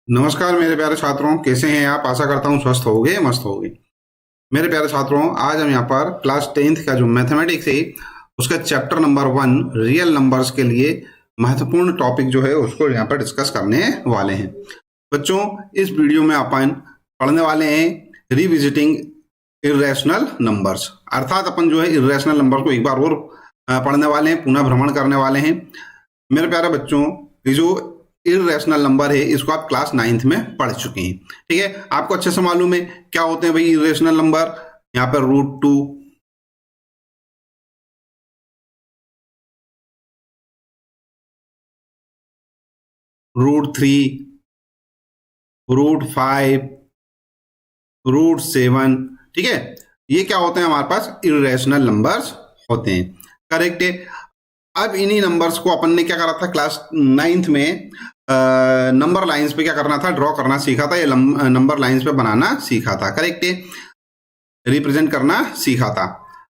नमस्कार मेरे प्यारे छात्रों, कैसे हैं आप। आशा करता हूँ स्वस्थ होगे, मस्त होगे। मेरे प्यारे छात्रों, आज हम यहाँ पर क्लास 10th का जो मैथमेटिक्स है उसका चैप्टर नंबर 1 रियल नंबर्स के लिए महत्वपूर्ण टॉपिक जो है उसको यहाँ पर डिस्कस करने वाले हैं। बच्चों, इस वीडियो में अपन पढ़ने वाले हैं रिविजिटिंग इर्रेशनल नंबर्स, अर्थात अपन जो है इर्रेशनल नंबर को एक बार और पढ़ने वाले हैं, पुनः भ्रमण करने वाले हैं। मेरे प्यारे बच्चों, ये जो इर्रेशनल नंबर है इसको आप क्लास 9th में पढ़ चुके हैं, ठीक है। आपको अच्छे से मालूम है क्या होते हैं भाई इर्रेशनल नंबर। यहाँ पर √2, √3, √5, √7, ठीक है। ये क्या होते हैं, हमारे पास इर्रेशनल नंबर्स होते हैं, करेक्ट है। अब इन्हीं नंबर्स को अपन ने क्या करा था क्लास 9th में, नंबर लाइंस पे क्या करना था, ड्रॉ करना सीखा था, ये नंबर लाइंस पे बनाना सीखा था, करेक्ट है, रिप्रेजेंट करना सीखा था।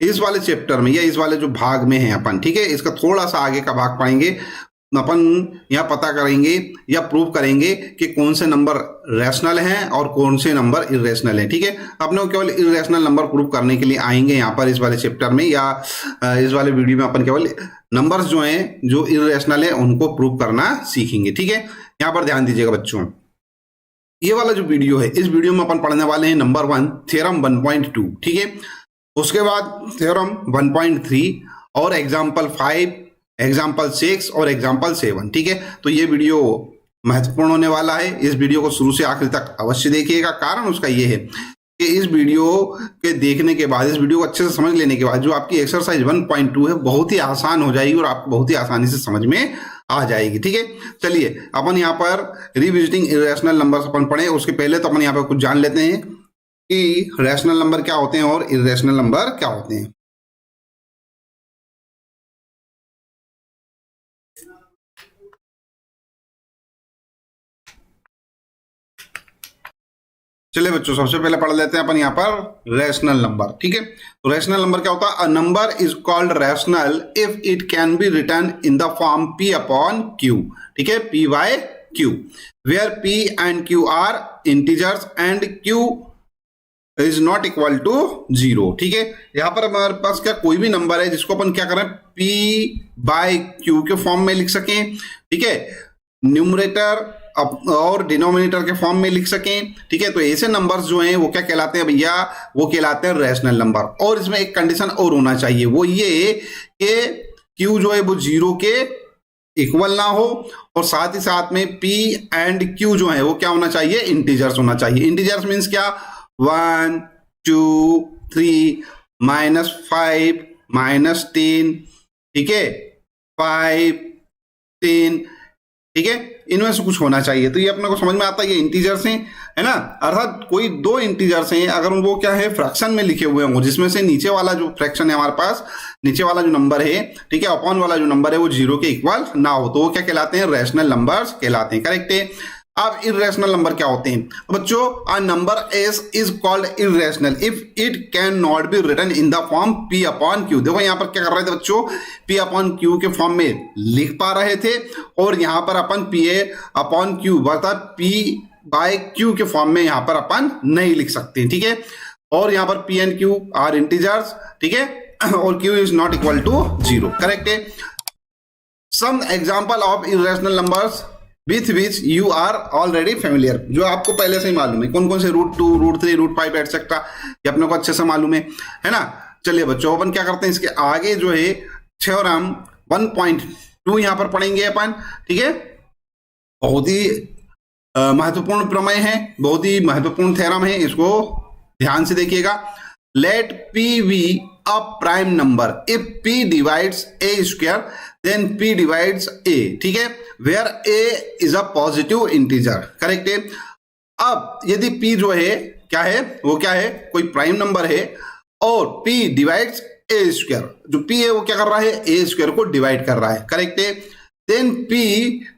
इस वाले चैप्टर में या इस वाले जो भाग में है अपन, ठीक है, इसका थोड़ा सा आगे का भाग पढ़ेंगे अपन। यहाँ पता करेंगे या प्रूव करेंगे कि कौन से नंबर रैशनल हैं और कौन से नंबर इरेशनल हैं, ठीक है। अपने को केवल इरेशनल नंबर प्रूव करने के लिए आएंगे यहाँ पर इस वाले चैप्टर में, या इस वाले वीडियो में अपन केवल नंबर्स जो हैं जो इरेशनल है उनको प्रूव करना सीखेंगे, ठीक है। यहाँ पर ध्यान दीजिएगा बच्चों, ये वाला जो वीडियो है इस वीडियो में अपन पढ़ने वाले हैं नंबर 1 थ्योरम 1.2, ठीक है। उसके बाद थ्योरम 1.3 और एग्जाम्पल 5, एग्जाम्पल 6 और एग्जाम्पल 7, ठीक है। तो ये वीडियो महत्वपूर्ण होने वाला है, इस वीडियो को शुरू से आखिर तक अवश्य देखिएगा। कारण उसका ये है कि इस वीडियो के देखने के बाद, इस वीडियो को अच्छे से समझ लेने के बाद जो आपकी एक्सरसाइज 1.2 है बहुत ही आसान हो जाएगी और आपको बहुत ही आसानी से समझ में आ जाएगी, ठीक है। चलिए अपन यहाँ पर रिविजिटिंग इरेशनल नंबर्स अपन पढ़े, उसके पहले तो अपन यहाँ पर कुछ जान लेते हैं कि रैशनल नंबर क्या होते हैं और इरेशनल नंबर क्या होते हैं। चलिए बच्चों, सबसे पहले पढ़ लेते हैं अपन यहाँ पर रैशनल नंबर, ठीक है। तो रैशनल नंबर क्या होता है, a number is called rational if it can be written in the form p upon q, ठीक है, p by q, where p and q are integers and q is not equal to 0, ठीक है। यहाँ पर हमारे पास क्या कोई भी नंबर है जिसको अपन क्या करें p बाय q के फॉर्म में लिख सकें, ठीक है, न्यूमरेटर और डिनोमिनेटर के फॉर्म में लिख सकें, ठीक है। तो ऐसे नंबर्स जो हैं वो क्या कहलाते हैं भैया, वो कहलाते हैं रैशनल नंबर। और इसमें एक कंडीशन और होना चाहिए, वो ये कि q जो है वो 0 के इक्वल ना हो, और साथ ही साथ में p एंड q जो है वो क्या होना चाहिए, इंटीजर्स होना चाहिए। इंटीजर्स मीन्स क्या, 1, 2, 3, -5, -10, ठीक है, 5, 10, ठीक है, इनमें से कुछ होना चाहिए। तो ये अपने को समझ में आता है, ये इंटीजर्स हैं, है ना। अर्थात कोई दो इंटीजर्स हैं, अगर वो क्या है फ्रैक्शन में लिखे हुए हों, जिसमें से नीचे वाला जो फ्रैक्शन है हमारे पास, नीचे वाला जो नंबर है, ठीक है, अपॉन वाला जो नंबर है वो 0 के इक्वल ना हो, तो वो क्या कहलाते हैं, रैशनल नंबर्स कहलाते हैं, करेक्ट है। अब इर्रेशनल नंबर क्या होते हैं, तो बच्चों a number s is called irrational if it can not be written in the form p upon q। देखो यहाँ पर क्या कर रहे थे बच्चों, p अपॉन q के फॉर्म में लिख पा रहे थे, और यहाँ पर अपन p अपॉन q अर्थात p बाय q के फॉर्म में यहाँ पर अपन नहीं लिख सकते, ठीक है। और यहाँ पर p and q are integers, ठीक है, और q is not equal to 0, correct है। Some example of irrational numbers with which you are already familiar, जो आपको पहले से ही मालूम है, कौन कौन से √2, √3, √5 एटसेट्रा, ये अपने को अच्छे से मालूम है ना। चलिए बच्चों, अपन क्या करते हैं, इसके आगे जो है थ्योरम 1.2 यहाँ पर पढ़ेंगे अपन, ठीक है। बहुत ही महत्वपूर्ण प्रमेय है, बहुत ही महत्वपूर्ण थ्योरम है, इसको ध्यान से देखिएगा। Let p be a prime number if p divides a square then p divides a, ठीक है, where a is a positive integer, correct है। अब यदि p जो है क्या है, वो क्या है, कोई प्राइम नंबर है और p डिवाइड्स a स्क्वायर, जो p है वो क्या कर रहा है, a स्क्वायर को डिवाइड कर रहा है, करेक्ट है। देन p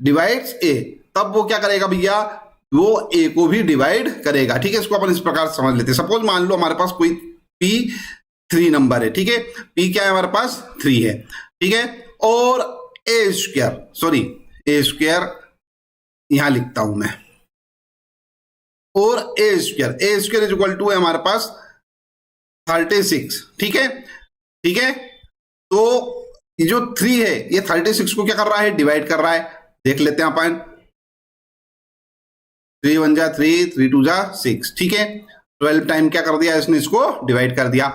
डिवाइड्स a, तब वो क्या करेगा भैया, वो a को भी डिवाइड करेगा, ठीक है। इसको अपन इस प्रकार समझ लेते हैं। सपोज मान लो हमारे पास कोई p 3 नंबर है, ठीक है, p क्या है हमारे पास 3 है, ठीक है, और a square, sorry a square यहां लिखता हूं मैं, और ए स्क्वायर इज इक्वल टू है हमारे पास 36। ठीक है, ठीक है। तो ये जो 3 है ये 36 को क्या कर रहा है, डिवाइड कर रहा है। देख लेते हैं अपन, 3 1 जा 3, 3 2 जा 6। ठीक है, 12 टाइम क्या कर दिया इसने, इसको डिवाइड कर दिया।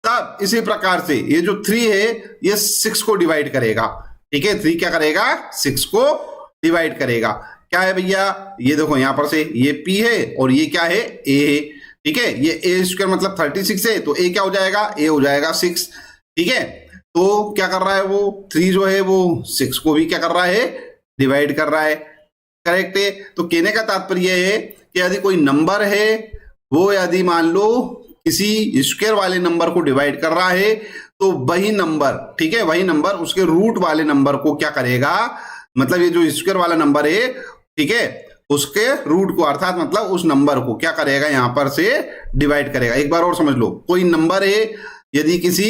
तब इसी प्रकार से ये जो 3 है ये 6 को डिवाइड करेगा। ठीक है, 3 क्या करेगा, 6 को डिवाइड करेगा। क्या है भैया, ये देखो यहां पर से ये P है और ये क्या है, A है। ठीक है, ये ए स्क्वायर मतलब 36 है, तो A क्या हो जाएगा, A हो जाएगा 6। ठीक है, तो क्या कर रहा है वो 3 जो है वो 6 को भी क्या कर रहा है, डिवाइड कर रहा है। करेक्ट है। तो कहने का तात्पर्य है कि यदि कोई नंबर है वो यदि मान लो किसी स्क्वायर वाले नंबर को डिवाइड कर रहा है तो वही नंबर, ठीक है, वही नंबर उसके रूट वाले नंबर को क्या करेगा, मतलब ये जो स्क्वायर वाला नंबर है, ठीक है, उसके रूट को अर्थात मतलब उस नंबर को क्या करेगा, यहां पर से डिवाइड करेगा। एक बार और समझ लो, कोई नंबर है यदि किसी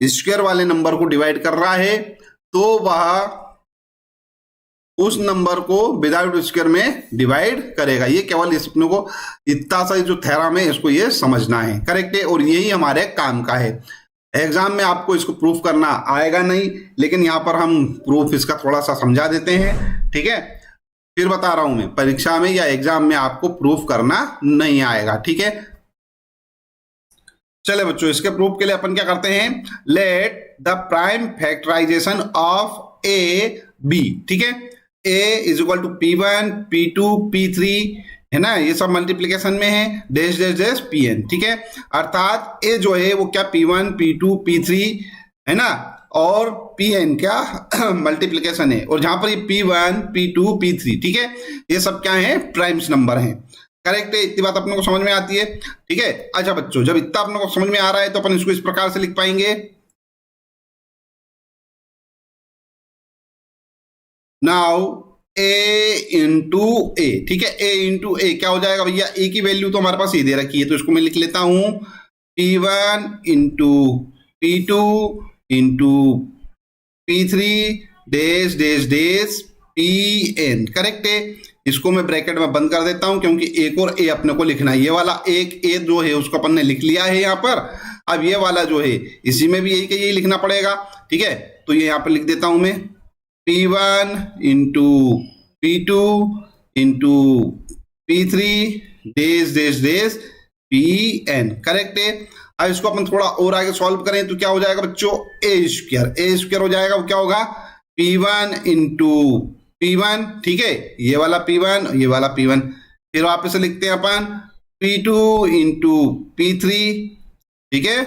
स्क्वायर वाले नंबर को डिवाइड कर रहा है तो वह उस नंबर को विदाउट स्क्वायर में डिवाइड करेगा। ये केवल इस अपने को इतना सा जो थ्योरम है इसको ये समझना है। करेक्ट है, और यही हमारे काम का है। एग्जाम में आपको इसको प्रूफ करना आएगा नहीं, लेकिन यहां पर हम प्रूफ इसका थोड़ा सा समझा देते हैं। ठीक है, फिर बता रहा हूं मैं, परीक्षा में या एग्जाम में आपको प्रूफ करना नहीं आएगा। ठीक है, चले बच्चों, इसके प्रूफ के लिए अपन क्या करते हैं, let the prime factorization of a b. ठीक है, a is equal to P1 P2 P3 है ना, ये सब मल्टीप्लीकेशन में है, डैश डैश डैश Pn। ठीक है, अर्थात a जो है वो क्या P1 P2 P3 है ना, और Pn क्या मल्टीप्लीकेशन है, और जहां पर ये P1 P2 P3, ठीक है, ये सब क्या है, प्राइम्स नंबर हैं। करेक्ट है, इतनी बात अपने को समझ में आती है। ठीक है, अच्छा बच्चों, जब इतना अपने को समझ में आ रहा है तो अपन इसको इस प्रकार से लिख पाएंगे, नाउ a इंटू ए। ठीक है, a इंटू ए क्या हो जाएगा भैया, a की वैल्यू तो हमारे पास ये दे रखी है, तो इसको मैं लिख लेता हूं P1 into P2 into P3 dash dash dash Pn। Correct है, इसको मैं ब्रैकेट में बंद कर देता हूं क्योंकि एक और a अपने को लिखना है। ये वाला एक a जो है उसको अपन ने लिख लिया है यहाँ पर। अब ये वाला जो है इसी में भी यही का यही लिखना पड़ेगा। ठीक है, तो ये यहाँ पर लिख देता हूं मैं P1 into P2 into P3 dash dash dash Pn। Correct है। अब इसको अपन थोड़ा और आगे सॉल्व करें तो क्या हो जाएगा बच्चों, ए स्क्वायर हो जाएगा, वो क्या होगा P1 इंटू P1। ठीक है, ये वाला P1 ये वाला P1, फिर वापस से लिखते हैं अपन P2 इंटू P3। ठीक है,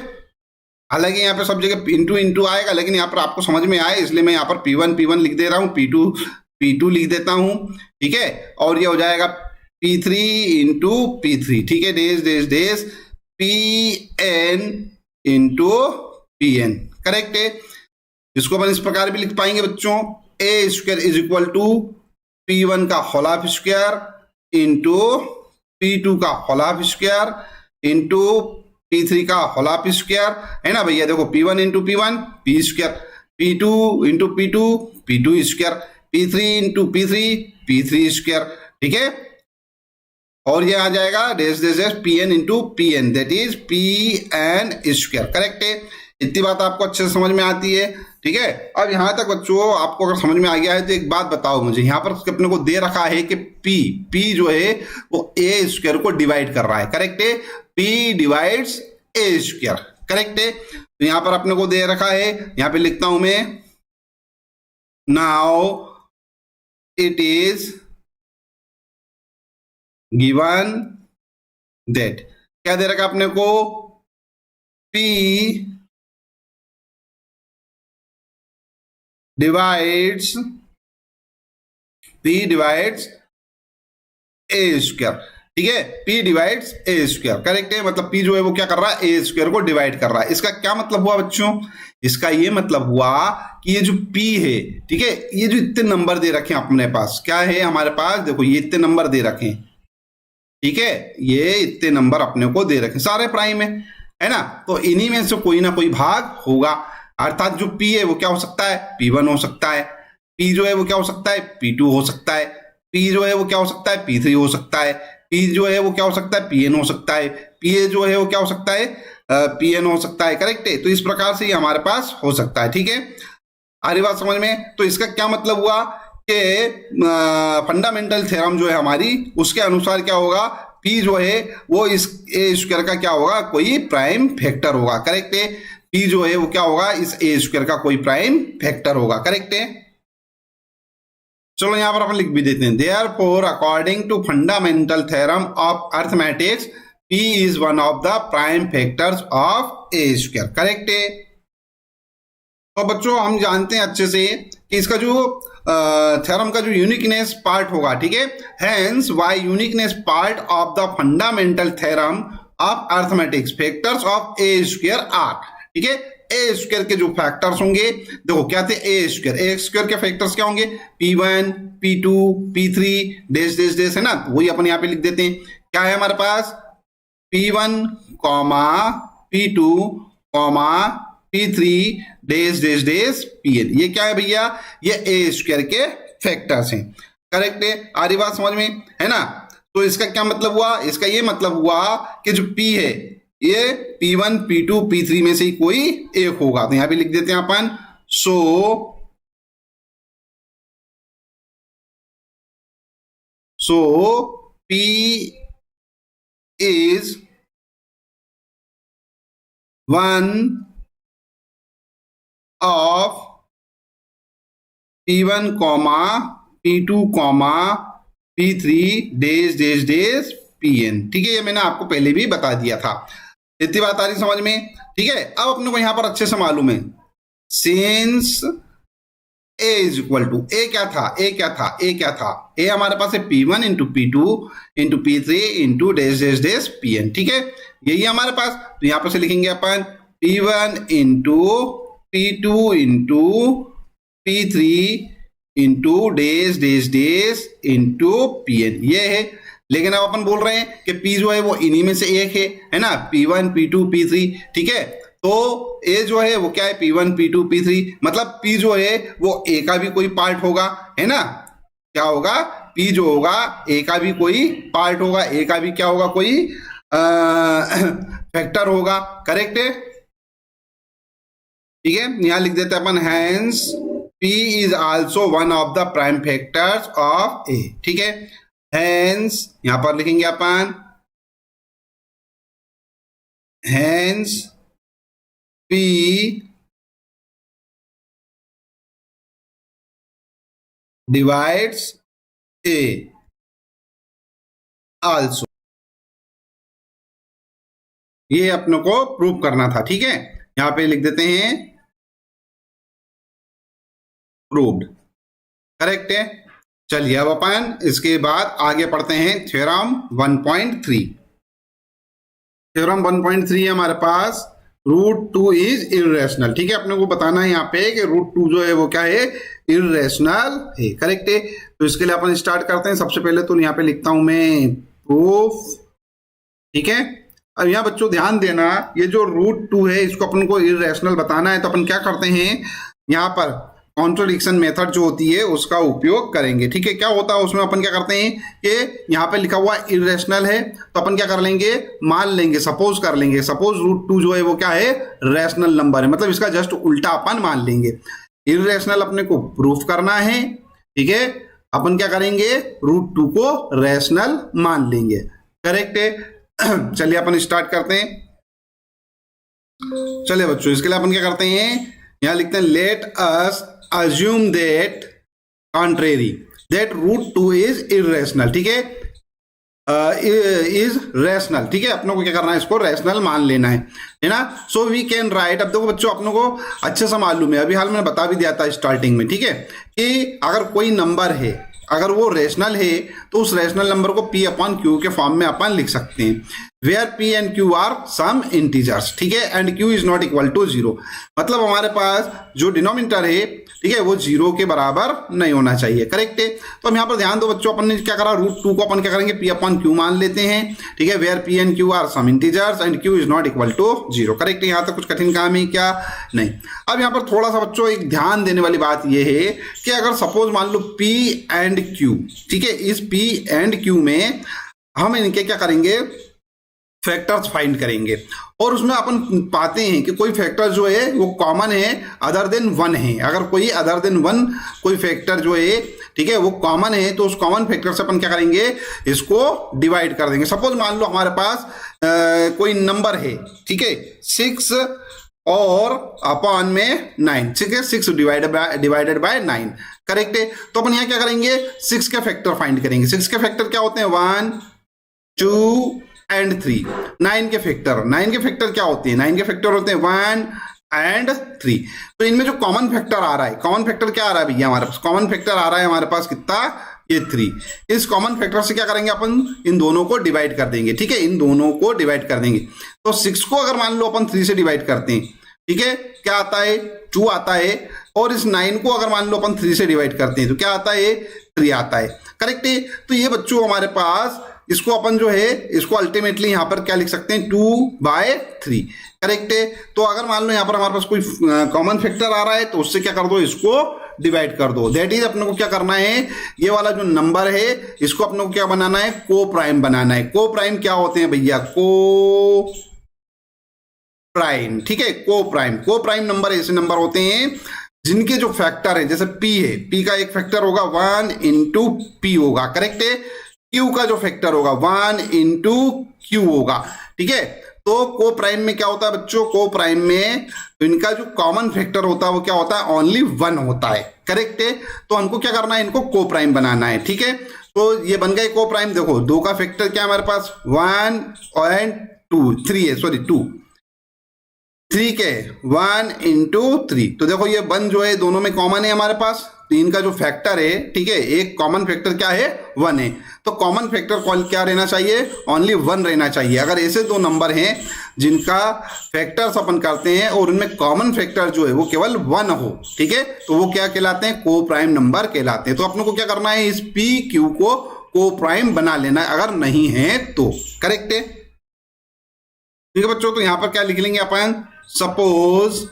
हालांकि यहाँ पे सब जगह इंटू इंटू आएगा, लेकिन यहाँ पर आपको समझ में आए इसलिए मैं यहाँ पर P1 लिख दे रहा हूँ, P2 लिख देता हूँ। ठीक है, और ये हो जाएगा P3 इंटू P3। ठीक है, dots dots dots Pn into Pn। Correct है, इसको अपन इस प्रकार भी लिख पाएंगे बच्चों, A square is equal to P1 का whole half square into P2 का whole half square into P3 का होल हाफ स्क्वायर, है ना भैया। देखो P1 into P1 P square, P2 into P2 P2 square, P3 into P3 P3 square. ठीक है, और ये आ जाएगा dash dash dash Pn into Pn, that is Pn square. Correct है, इतनी बात आपको अच्छे से समझ में आती है। ठीक है, अब यहां तक बच्चों आपको अगर समझ में आ गया है तो एक बात बताओ मुझे, यहां पर अपने को दे रखा है कि P जो है वो ए स्क्वायर को डिवाइड कर रहा है। करेक्ट है, P डिवाइड्स ए स्क्वायर। करेक्ट है, तो यहां पर अपने को दे रखा है, यहां पे लिखता हूं मैं, now it is given that, क्या दे रखा अपने को, P डिवाइड्स ए स्क्वायर। ठीक है, P डिवाइड्स ए स्क्वायर। करेक्ट है, मतलब P जो है वो क्या कर रहा है, ए स्क्वायर को डिवाइड कर रहा है। इसका क्या मतलब हुआ बच्चों, इसका ये मतलब हुआ कि ये जो P है, ठीक है, ये जो इतने नंबर दे रखे हैं अपने पास, क्या है हमारे पास, देखो ये इतने नंबर दे रखे हैं। ठीक है, ये इतने नंबर अपने को दे रखे, सारे प्राइम है ना, तो इन्हीं में से कोई ना कोई भाग होगा। अर्थात जो P है वो क्या हो सकता है, P1 हो सकता है, P जो है वो क्या हो सकता है, P2 हो सकता है, P जो है वो क्या हो सकता है, P3 हो सकता है, पी जो है वो क्या हो सकता है, पी एन हो सकता है, पी ए जो है वो क्या हो सकता है, पी एन हो सकता है। करेक्ट है, तो इस प्रकार से ये हमारे पास हो सकता है। ठीक है, आ रही बात समझ में। तो इसका क्या मतलब हुआ कि फंडामेंटल थ्योरम जो है हमारी, उसके अनुसार क्या होगा, पी जो है वो इस ए स्क्वायर का क्या होगा, कोई प्राइम फैक्टर होगा। करेक्ट है, पी जो है वो क्या होगा, इस ए स्क्वायर का कोई प्राइम फैक्टर होगा। करेक्ट है, चलो यहां पर अपन लिख भी देते हैं, therefore according to fundamental theorem of arithmetics p is one of the prime factors of a square. Correct है। तो बच्चों हम जानते हैं अच्छे से कि इसका जो थ्योरम का जो यूनिकनेस पार्ट होगा, ठीक है, hence why uniqueness part of the fundamental theorem of arithmetics factors of a square are. ठीक है, ए स्क्वायर के जो फैक्टर्स होंगे, देखो क्या थे, ए स्क्वायर के फैक्टर्स क्या होंगे, P1 P2 P3 dash dash dash है ना, वही अपन यहाँ पे लिख देते हैं। क्या है हमारे पास, P1 P2 P3 dash dash dash Pn। ये क्या है भैया, ये ए स्क्वायर के फैक्टर्स हैं। करेक्ट है, आ रही बात समझ में, है ना। तो इसका क्या मतलब हुआ, इसका ये मतलब हुआ कि जो P है ये P1 P2 P3 में से ही कोई एक होगा। तो यहां पे लिख देते हैं अपन, सो P is one of P1 P2 P3 days dots dots Pn। ठीक है, ये मैंने आपको पहले भी बता दिया था। इतनी बात आ रही समझ में। ठीक है, अब अपने को यहां पर अच्छे से मालूम है, since A is equal to, A क्या था, ए हमारे पास है P1 into P2 into P3 into dots dots dots Pn। ठीक है, यही हमारे पास। तो यहां पर से लिखेंगे अपन P1 into P2 into P3 into dots dots days into Pn, ये है। लेकिन अब अपन बोल रहे हैं कि P जो है वो इन्हीं में से एक है ना, P1 P2 P3। ठीक है, तो A जो है वो क्या है, P1 P2 P3, मतलब P जो है वो A का भी कोई पार्ट होगा, है ना। क्या होगा, P जो होगा A का भी कोई पार्ट होगा, A का भी क्या होगा, कोई फैक्टर होगा। करेक्ट है, ठीक है, यहां लिख देते हैं अपन, hence P is also one of the prime factors of A। ठीक है, हेंस यहां पर लिखेंगे अपन, hence P divides A also. ये अपने को प्रूव करना था। ठीक है, यहां पे लिख देते हैं प्रूव्ड। करेक्ट है। चलिए अब अपन इसके बाद आगे पढ़ते हैं थ्योरम 1.3। थ्योरम 1.3 है हमारे पास, √2 इज इर्रेशनल। ठीक है, अपने को बताना है यहाँ पे कि √2 जो है वो क्या है, इर्रेशनल है। करेक्ट है, तो इसके लिए अपन स्टार्ट करते हैं। सबसे पहले तो यहाँ पे लिखता हूं मैं प्रूफ। ठीक है, अब यहाँ बच्चों ध्यान देना, ये जो √2 है इसको अपन को इर्रेशनल बताना है, तो अपन क्या करते हैं, यहाँ पर कॉन्ट्रोडिक्शन मेथड जो होती है उसका उपयोग करेंगे। ठीक है, क्या होता है उसमें, अपन क्या करते हैं कि यहाँ पे लिखा हुआ इर्रेशनल है, तो अपन क्या कर लेंगे, मान लेंगे, सपोज कर लेंगे, सपोज √2 जो है वो क्या है, रैशनल नंबर है, मतलब इसका जस्ट उल्टा अपन मान लेंगे। इर्रेशनल अपने को प्रूफ करना है। ठीक है, अपन क्या करेंगे, √2 को रैशनल मान लेंगे। करेक्ट है, चलिए अपन स्टार्ट करते हैं। चलिए बच्चों, इसके लिए अपन क्या करते हैं, यहां लिखते हैं, let us assume that contrary that √2 is irrational। ठीक है, इज रैशनल। ठीक है, अपनों को क्या करना है, इसको रैशनल मान लेना है ना। सो वी कैन राइट, अब देखो बच्चों अपनों को अच्छे से मालूम है, अभी हाल मैंने बता भी दिया था स्टार्टिंग में। ठीक है, कि अगर कोई नंबर है, अगर वो रैशनल है, तो उस रैशनल नंबर को P/Q के फॉर्म में अपन लिख सकते हैं, where P and Q are some integers. ठीक है, and Q is not equal to 0, मतलब हमारे पास जो डिनोमिनेटर है, ठीक है, वो 0 के बराबर नहीं होना चाहिए। करेक्ट है, तो हम यहाँ पर ध्यान दो बच्चों, अपन ने क्या करा, √2 को अपन क्या करेंगे, P/Q मान लेते हैं। ठीक है, where P and Q are some integers and Q is not equal to 0। Correct है, यहाँ तक कुछ कठिन काम है क्या, नहीं। अब यहाँ पर थोड़ा सा बच्चों एक ध्यान देने वाली बात यह है कि अगर सपोज मान लो P एंड Q, ठीक है, इस P एंड Q में हम इनके क्या करेंगे, फैक्टर्स फाइंड करेंगे। और उसमें अपन पाते हैं कि कोई फैक्टर जो है वो कॉमन है अदर देन वन है। अगर कोई अदर देन वन कोई फैक्टर जो है, ठीक है, वो कॉमन है, तो उस कॉमन फैक्टर से अपन क्या करेंगे, इसको डिवाइड कर देंगे। सपोज मान लो हमारे पास कोई नंबर है, ठीक है, 6 और अपॉन में 9, ठीक है, 6 डिवाइडेड बाय 9, करेक्ट है। तो अपन यहाँ क्या करेंगे, 6 के फैक्टर फाइंड करेंगे। 6 के फैक्टर क्या होते हैं, 1 2 एंड 3। 9 के फैक्टर क्या होते हैं, 9 के फैक्टर होते हैं 1 एंड 3। तो इनमें जो कॉमन फैक्टर आ रहा है, कॉमन फैक्टर क्या आ रहा है भैया हमारे पास, कॉमन फैक्टर आ रहा है हमारे पास कितना, ये 3। इस कॉमन फैक्टर से क्या करेंगे अपन, इन दोनों को डिवाइड कर देंगे, ठीक है, इन दोनों को डिवाइड कर देंगे। तो 6 को अगर मान लो अपन 3 से डिवाइड करते हैं, ठीक है, क्या आता है, 2 आता है। और इस 9 को अगर मान लो अपन 3 से डिवाइड करते हैं तो क्या आता है, 3 आता है, करेक्ट है। तो ये बच्चों हमारे पास, इसको अपन जो है इसको अल्टीमेटली यहां पर क्या लिख सकते हैं, 2/3, करेक्ट है। तो अगर मान लो यहां पर हमारे पास कोई कॉमन फैक्टर आ रहा है तो उससे क्या कर दो, इसको डिवाइड कर दो। दैट इज अपने को क्या करना है, ये वाला जो नंबर है इसको अपने को क्या बनाना है, को प्राइम बनाना है। को प्राइम क्या होते हैं भैया, को प्राइम, ठीक है, को प्राइम नंबर ऐसे नंबर होते हैं जिनके जो फैक्टर है, जैसे p है, p का एक फैक्टर होगा 1 इंटू p होगा, करेक्ट है। q का जो फैक्टर होगा 1 इंटू q होगा, ठीक है। तो को प्राइम में क्या होता है बच्चों, को प्राइम में इनका जो कॉमन फैक्टर होता है वो क्या होता है, ओनली 1 होता है, करेक्ट है। तो हमको क्या करना है, इनको को प्राइम बनाना है, ठीक है। तो ये बन गए को प्राइम। देखो 2 का फैक्टर क्या है हमारे पास, 1 एंड 2, 3 है, सॉरी 2, 3 के 1 इंटू 3। तो देखो ये 1 जो है दोनों में कॉमन है हमारे पास, तो इनका जो फैक्टर है, ठीक है, एक कॉमन फैक्टर क्या है, 1 है। तो कॉमन फैक्टर क्या रहना चाहिए, ओनली 1 रहना चाहिए। अगर ऐसे दो नंबर हैं जिनका फैक्टर्स अपन करते हैं और उनमें कॉमन फैक्टर जो है वो केवल 1 हो, ठीक है, तो वो क्या कहलाते हैं, को प्राइम नंबर कहलाते हैं। तो अपने को क्या करना है, इस पी क्यू को प्राइम बना लेना है, अगर नहीं है तो, करेक्ट है, ठीक है बच्चों। तो यहां पर क्या लिख लेंगे अपन, suppose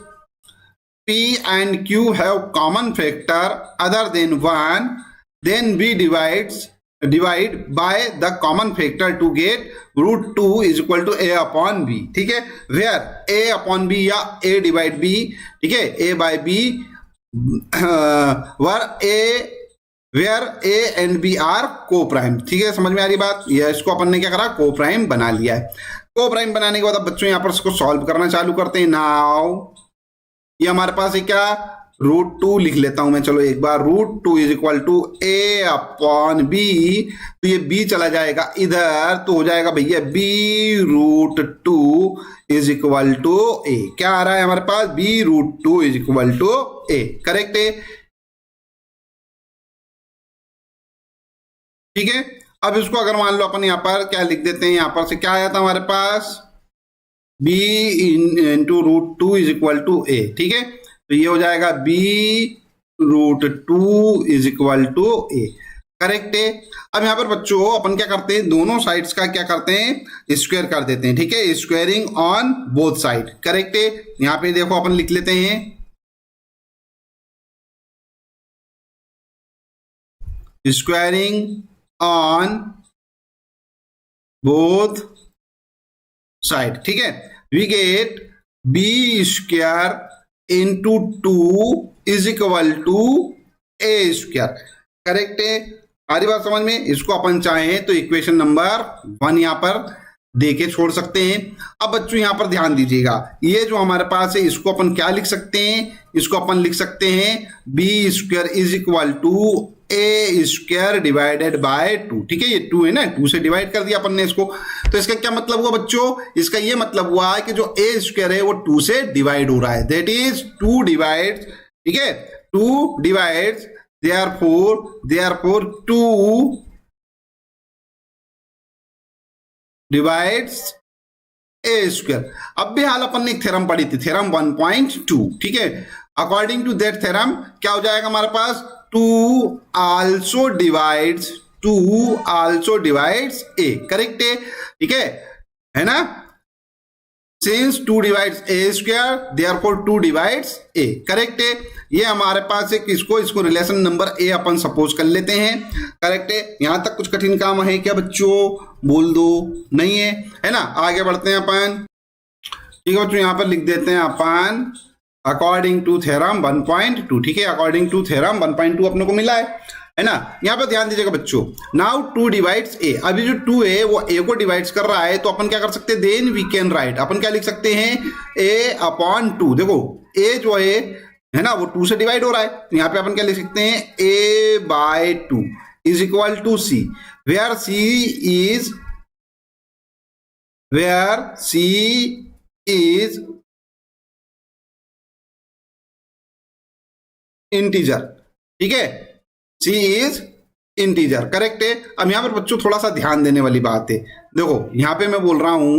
p and q have common factor other than 1, then we divide by the common factor to get root 2 is equal to a upon b, ठीक है, where a upon b या a divide b, ठीक है, a by b where a and b are co-prime, ठीक है, समझ में आ रही बात। ये इसको अपन ने क्या करा, को प्राइम बना लिया है। को प्राइम बनाने के बाद अब बच्चों यहां पर इसको सॉल्व करना चालू करते हैं। नाउ ये हमारे पास है क्या, √2 लिख लेता हूं मैं, चलो एक बार, √2 is equal to a upon b। तो ये b चला जाएगा इधर, तो हो जाएगा भैया b√2 is equal to a। क्या आ रहा है हमारे पास, b√2 is equal to a, correct है, ठीक है। अब इसको अगर मान लो अपन यहां पर क्या लिख देते हैं, यहां पर से क्या आया था हमारे पास, b into √2 is equal to a, ठीक है। तो ये हो जाएगा b√2 is equal to a, correct है। अब यहां पर बच्चों अपन क्या करते हैं, दोनों साइड्स का क्या करते हैं, स्क्वायर कर देते हैं, ठीक है, squaring on both side, correct है। यहां पे देखो अपन लिख लेते हैं स्क्वायरिंग ऑन बोथ साइड, ठीक है। We get b square into 2 is equal to a square, correct है। सारी बात समझ में। इसको अपन चाहें तो इक्वेशन नंबर 1 यहां पर दे के छोड़ सकते हैं। अब बच्चों यहां पर ध्यान दीजिएगा, ये जो हमारे पास है इसको अपन क्या लिख सकते हैं, इसको अपन लिख सकते हैं b square is equal to a square divided by 2, ठीक है। ये 2 है ना, 2 से डिवाइड कर दिया अपन ने इसको। तो इसका क्या मतलब हुआ बच्चों, इसका ये मतलब हुआ है कि जो a स्क्वायर है वो 2 से डिवाइड हो रहा है, दैट इज 2 डिवाइड, ठीक है, 2 divide, therefore 2 divides a square. अब भी हाल अपन ने एक थ्योरम पढ़ी थी, थ्योरम 1.2, ठीक है। अकॉर्डिंग टू दैट थ्योरम क्या हो जाएगा हमारे पास, 2 आल्सो डिवाइड्स a, करेक्ट है ना। सिंस 2 डिवाइड्स ए स्क्वायर देयरफॉर 2 डिवाइड्स ए। करेक्ट है। ये हमारे पास एक इसको relation number A upon suppose कर लेते हैं। करेक्ट है। यहां तक कुछ कठिन काम है क्या बच्चों? बोल दो। नहीं है ना? आगे बढ़ते हैं अपन। ठीक है बच्चों, यहां पर लिख देते हैं अपन अकॉर्डिंग टू थ्योरम 1.2। ठीक है, अकॉर्डिंग टू थ्योरम 1.2 अपने को मिला है ना? यहां पर ध्यान दीजिएगा बच्चों, नाउ 2 डिवाइड्स ए। अभी जो 2 है वो ए को डिवाइड्स कर रहा है, तो अपन क्या कर सकते हैं? देन वी कैन राइट, अपन क्या लिख सकते हैं? ए अपॉन 2। देखो ए जो है ना, वो 2 से डिवाइड हो रहा है, तो यहां पे अपन क्या लिख सकते हैं? A by 2 is equal to C, where C is integer. ठीक है, सी इज इंटीजर। करेक्ट है। अब यहां पर बच्चों थोड़ा सा ध्यान देने वाली बात है। देखो यहां पे मैं बोल रहा हूं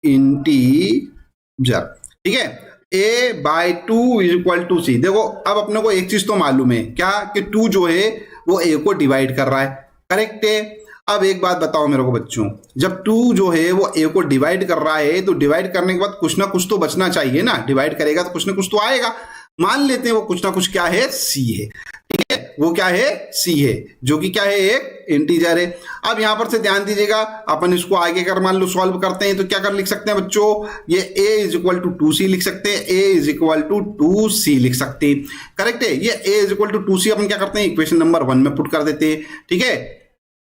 इंटीजर। ठीक है, ए बाय 2 इज इक्वल टू सी। देखो अब अपने को एक चीज तो मालूम है क्या, कि 2 जो है वो ए को डिवाइड कर रहा है। करेक्ट है। अब एक बात बताओ मेरे को बच्चों, जब 2 जो है वो ए को डिवाइड कर रहा है, तो डिवाइड करने के बाद कुछ ना कुछ तो बचना चाहिए ना। डिवाइड करेगा तो कुछ ना कुछ तो आएगा। मान लेते हैं वो कुछ ना कुछ क्या है? सी है। ठीक है, वो क्या है? सी है, जो कि क्या है? एक इंटीजर है। अब यहां पर से ध्यान दीजिएगा, अपन इसको आगे कर मान लो सॉल्व करते हैं, तो क्या कर लिख सकते हैं बच्चों? ये a is equal to 2c लिख सकते हैं, a is equal to 2c लिख सकते हैं। करेक्ट है। ये a is equal to 2c अपन क्या करते हैं? इक्वेशन नंबर 1 में पुट कर देते हैं। ठीक है,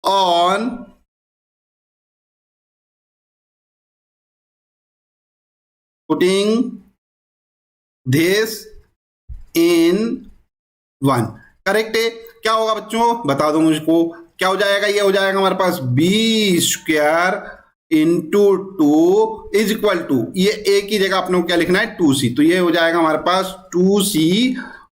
on putting this in 1। Correct है। क्या होगा बच्चों? बता दो मुझको, क्या हो जाएगा? ये हो जाएगा हमारे पास B square into 2 is equal to, ये ए की जगह अपने को क्या लिखना है? 2c। तो ये हो जाएगा हमारे पास 2c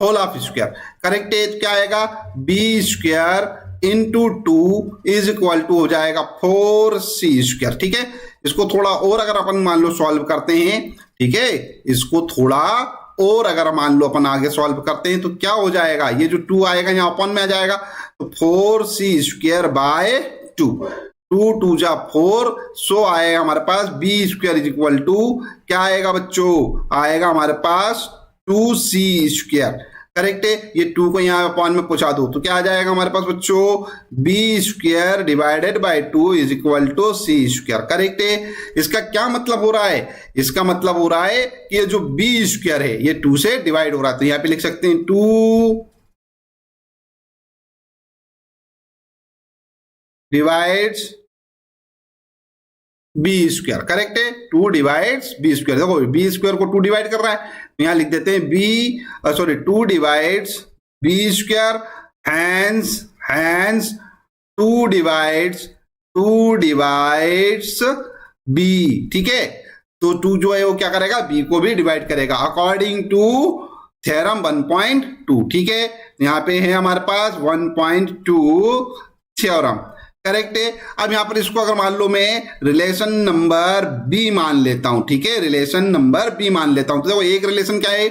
whole of square. Correct है। क्या आएगा? B square into 2 is equal to हो जाएगा 4c स्क्वायर। ठीक है, इसको थोड़ा और अगर अपन मान लो सॉल्व करते हैं, ठीक है, इसको थोड़ा और अगर मान लो अपन आगे सॉल्व करते हैं, तो क्या हो जाएगा? ये जो 2 आएगा यहाँ अपन में आ जाएगा, तो 4c स्क्वायर बाय 2, 2 2 जा 4, सो आएगा हमारे पास B square is equal to क्या आएगा बच्चों? आएगा हमारे पास 2c स्क्वायर। करेक्ट है। ये 2 को यहाँ अपॉन में पहुंचा दो, तो क्या आ जाएगा हमारे पास बच्चों? B square divided by 2 is equal to c square. Correct है। इसका क्या मतलब हो रहा है? इसका मतलब हो रहा है कि ये जो बी स्क्वायर है ये 2 से डिवाइड हो रहा है, तो यहाँ पे लिख सकते हैं 2 डिवाइड्स बी स्क्वायर। करेक्ट है, 2 डिवाइड्स बी स्क्वायर। देखो बी स्क्वायर को 2 डिवाइड कर रहा है, यहां लिख देते हैं b 2 divides b square, hence 2 divides b. ठीक है, तो 2 जो है वो क्या करेगा? बी को भी डिवाइड करेगा अकॉर्डिंग टू थ्योरम 1.2। ठीक है, यहां पे है हमारे पास 1.2 थ्योरम। करेक्ट है। अब यहां पर इसको अगर मान लो मैं रिलेशन नंबर बी मान लेता हूं, ठीक है, रिलेशन नंबर बी मान लेता हूं, तो देखो एक रिलेशन क्या है?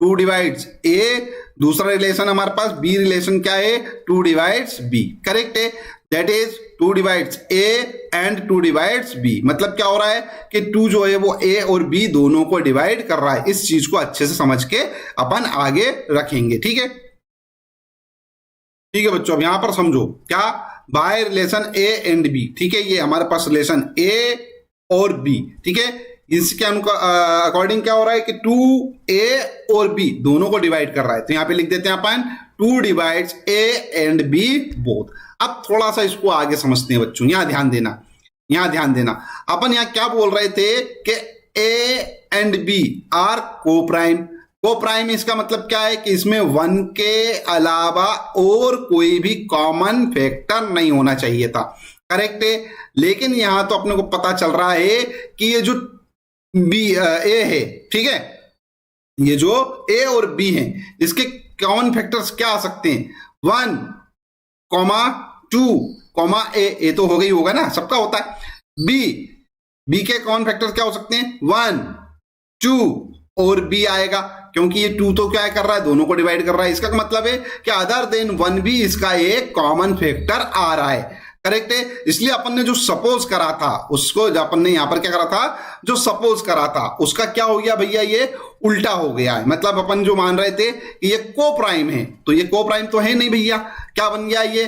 2 डिवाइड्स ए, दूसरा रिलेशन हमारे पास बी रिलेशन क्या है? 2 डिवाइड्स बी। करेक्ट है, that is 2 divides a and 2 divides b. मतलब क्या हो रहा है कि 2 जो है वो ए और बी दोनों को डिवाइड कर रहा है। इस चीज को अच्छे से समझ के अपन आगे रखेंगे। ठीक है, ठीक है बच्चों, अब यहां पर समझो क्या? By relation A and b. ठीक है, ये हमारे पास रिलेशन ए और बी। ठीक है, इसके अकॉर्डिंग क्या हो रहा है कि 2a और b दोनों को डिवाइड कर रहा है, तो यहां पे लिख देते हैं अपन 2 divides a and b both. अब थोड़ा सा इसको आगे समझते हैं बच्चों, यहां ध्यान देना। अपन यहां क्या बोल रहे थे कि a एंड b आर को प्राइम। इसका मतलब क्या है कि इसमें 1 के अलावा और कोई भी कॉमन फैक्टर नहीं होना चाहिए था। करेक्ट है, लेकिन यहां तो अपने को पता चल रहा है कि ये जो ए है, ठीक है, ये जो ए और बी है, इसके कॉमन फैक्टर्स क्या आ सकते हैं? 1, 2, ए तो हो गई होगा ना, सबका होता है। बी के कॉमन फैक्टर्स क्या हो सकते हैं? 1, 2 और बी आएगा, क्योंकि ये 2 तो क्या कर रहा है? दोनों को डिवाइड कर रहा है। इसका मतलब है कि अदर देन 1 भी इसका एक कॉमन फैक्टर आ रहा है। करेक्ट है। इसलिए अपन ने जो सपोज करा था उसको, जो अपन ने यहां पर क्या करा था, जो सपोज करा था उसका क्या हो गया भैया, ये उल्टा हो गया है। मतलब अपन जो मान रहे थे कि ये को प्राइम है, तो ये को प्राइम तो है नहीं भैया, क्या बन गया ये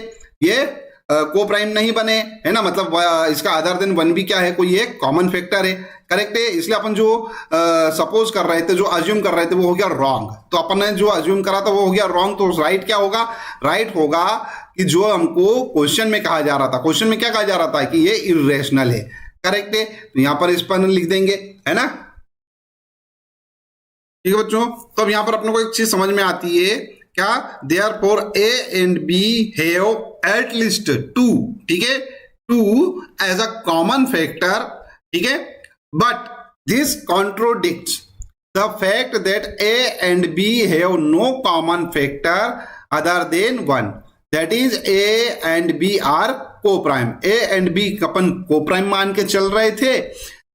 को प्राइम नहीं बने, है ना। मतलब इसका अदर देन वन भी क्या है, कोई एक कॉमन फैक्टर है, करेक्ट है। इसलिए अपन जो सपोज कर रहे थे, जो अज्यूम कर रहे थे, वो हो गया रॉन्ग। तो अपन ने जो अज्यूम करा था वो हो गया रॉन्ग। तो राइट क्या होगा, राइट होगा कि जो हमको क्वेश्चन में कहा जा रहा था, क्वेश्चन में क्या कहा जा रहा था कि ये इरेशनल है, करेक्ट है। तो यहां पर इस पर लिख देंगे, है ना। ठीक है बच्चों, तो अब यहां पर अपने को एक चीज समझ में आती है, क्या, therefore A and B have at least two, ठीक है, two as a common factor, ठीक है, but this contradicts the fact that A and B have no common factor other than one, that is A and B are coprime. A and B अपन coprime मान के चल रहे थे,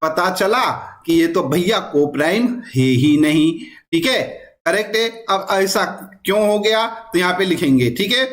पता चला कि ये तो भैया को प्राइम है ही नहीं, ठीक है, करेक्ट है। अब ऐसा क्यों हो गया, तो यहां पे लिखेंगे, ठीक है,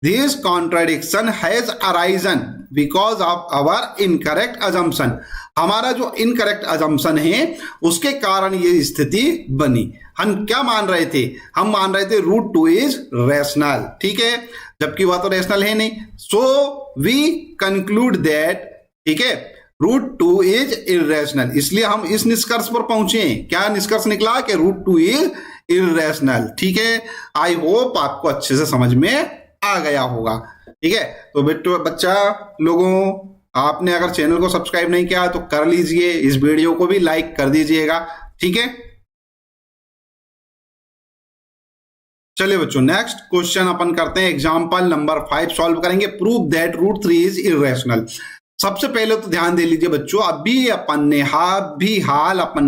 this contradiction has arisen because of our incorrect assumption. हमारा जो इनकरेक्ट अजम्पशन है उसके कारण ये स्थिति बनी। हम क्या मान रहे थे, हम मान रहे थे रूट टू इज रेशनल, ठीक है, जबकि वह तो रेशनल है नहीं। सो वी कंक्लूड दैट, ठीक है, रूट टू इज इरेशनल। इसलिए हम इस निष्कर्ष पर पहुंचे। क्या निष्कर्ष निकला कि रूट टू इज इरेशनल, ठीक है। आई होप आपको अच्छे से समझ में आ गया होगा, ठीक है। तो बच्चा लोगों, आपने अगर चैनल को सब्सक्राइब नहीं किया तो कर लीजिए, इस वीडियो को भी लाइक कर दीजिएगा, ठीक है। चलिए बच्चों, नेक्स्ट क्वेश्चन अपन करते हैं, एग्जांपल नंबर 5 सॉल्व करेंगे। Prove that root 3 is irrational. सबसे पहले तो ध्यान दे लीजिए बच्चों, अभी अपन